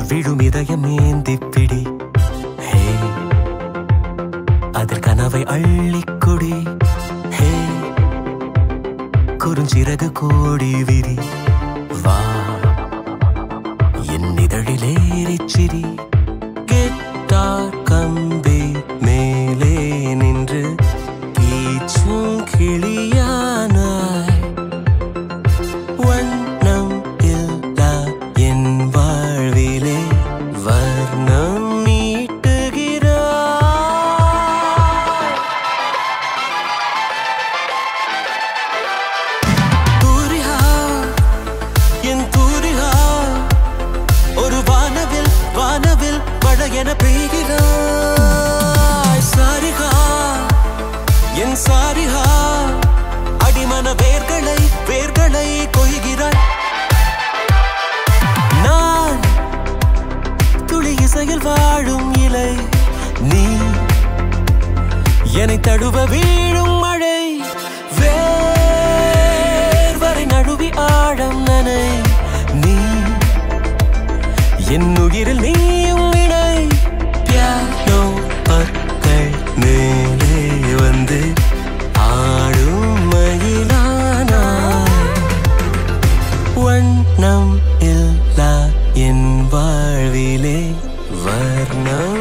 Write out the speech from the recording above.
விழும் இதயம் ஏந்திப்பிடி ஹே அதில் கனவை அள்ளிக்குடி ஹே குறுஞ்சிறகு கோடி விரி வா என் இதழிலேறிச்சிரி கெட்டார் கம்பி மேலே நின்று கீச்சும் கிளியானாய் வண்ணம் இல்லா என் வாழ்விலே வர்ணம் மீட்டுகிறாய் தூரிகா என் தூரிகா ஒரு வானவில் வானவில் மழை என பெய்கிறாய் சாரிகா என் சாரிகா அடிமன வேர்களை வேர்களை கொய்கிறாய் நான் துளி இசையில் வாழும் இலை நீ என்னை தழுவ வீழும் மழை வேர்வரை நழுவி ஆழம் நனை நீ என் உயிரில் நீயும் இணை பியானோ பற்கள் மேலே வந்து ஆடும் மயிலானாய் வண்ணம் இல்லா என் வாழ்விலே வர்ணம்